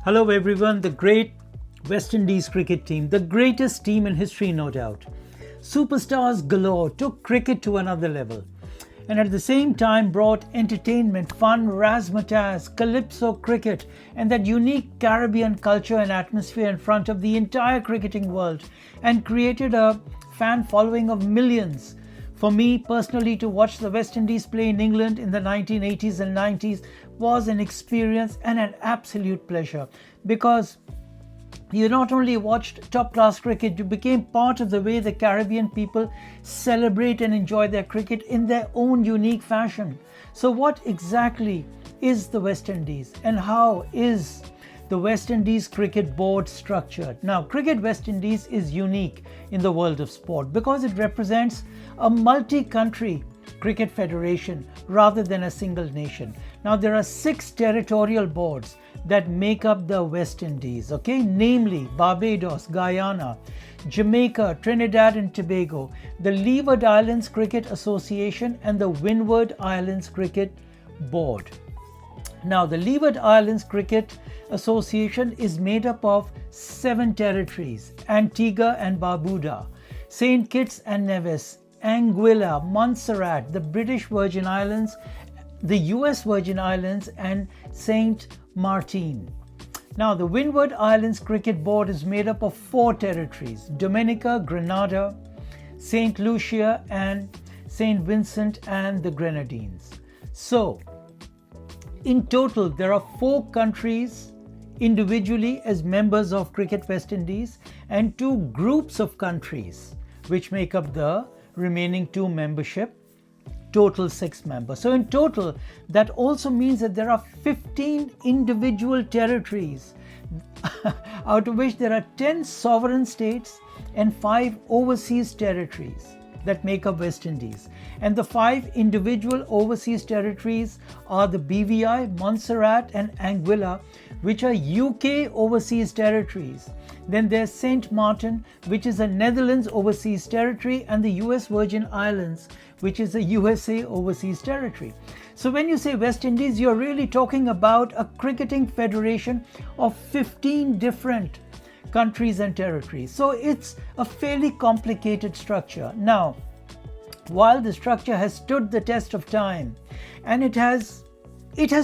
Hello everyone, the great West Indies cricket team, the greatest team in history no doubt. Superstars galore took cricket to another level and at the same time brought entertainment, fun, razzmatazz, calypso cricket and that unique Caribbean culture and atmosphere in front of the entire cricketing world and created a fan following of millions. For me personally, to watch the West Indies play in England in the 1980s and 90s was an experience and an absolute pleasure because you not only watched top-class cricket, you became part of the way the Caribbean people celebrate and enjoy their cricket in their own unique fashion. So what exactly is the West Indies and how is the West Indies Cricket Board structured? Now, Cricket West Indies is unique in the world of sport because it represents a multi-country cricket federation rather than a single nation. Now, there are 6 territorial boards that make up the West Indies, namely Barbados, Guyana, Jamaica, Trinidad and Tobago, the Leeward Islands Cricket Association and the Windward Islands Cricket Board. Now, the Leeward Islands Cricket Association is made up of 7 territories: Antigua and Barbuda, St. Kitts and Nevis, Anguilla, Montserrat, the British Virgin Islands, the US Virgin Islands and St. Martin. Now, the Windward Islands Cricket Board is made up of 4 territories: Dominica, Grenada, St. Lucia and St. Vincent and the Grenadines. So, in total, there are 4 countries individually as members of Cricket West Indies and 2 groups of countries which make up the remaining 2 membership, total 6 members. So in total, that also means that there are 15 individual territories out of which there are 10 sovereign states and 5 overseas territories that make up West Indies. And the 5 individual overseas territories are the BVI, Montserrat and Anguilla, which are UK overseas territories. Then there's St. Martin, which is a Netherlands overseas territory, and the US Virgin Islands, which is a USA overseas territory. So when you say West Indies, you're really talking about a cricketing federation of 15 different countries and territories. So it's a fairly complicated structure. Now, while the structure has stood the test of time and it has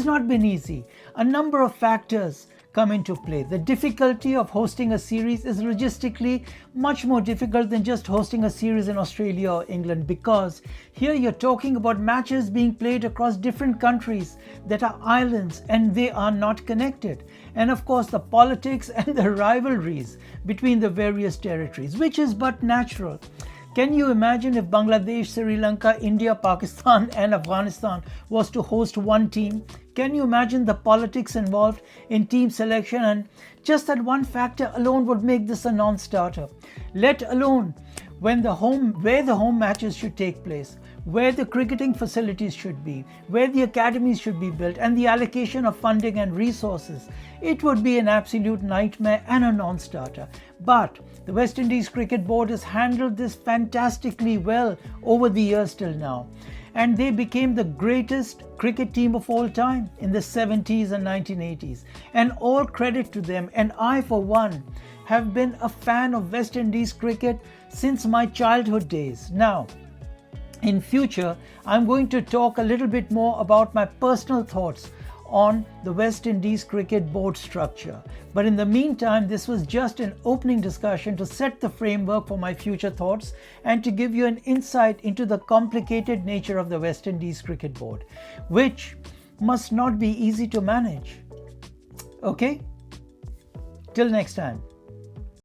not been easy, a number of factors come into play. The difficulty of hosting a series is logistically much more difficult than just hosting a series in Australia or England, because here you're talking about matches being played across different countries that are islands and they are not connected. And of course, the politics and the rivalries between the various territories, which is but natural. Can you imagine if Bangladesh, Sri Lanka, India, Pakistan and Afghanistan was to host one team? Can you imagine the politics involved in team selection? And just that one factor alone would make this a non-starter, let alone where the home matches should take place, where the cricketing facilities should be, where the academies should be built, and the allocation of funding and resources. It would be an absolute nightmare and a non-starter. But the West Indies Cricket Board has handled this fantastically well over the years till now. And they became the greatest cricket team of all time in the 70s and 1980s. And all credit to them. And I, for one, have been a fan of West Indies cricket since my childhood days. Now, in future, I'm going to talk a little bit more about my personal thoughts on the West Indies Cricket Board structure. But in the meantime, this was just an opening discussion to set the framework for my future thoughts and to give you an insight into the complicated nature of the West Indies Cricket Board, which must not be easy to manage. Okay? Till next time.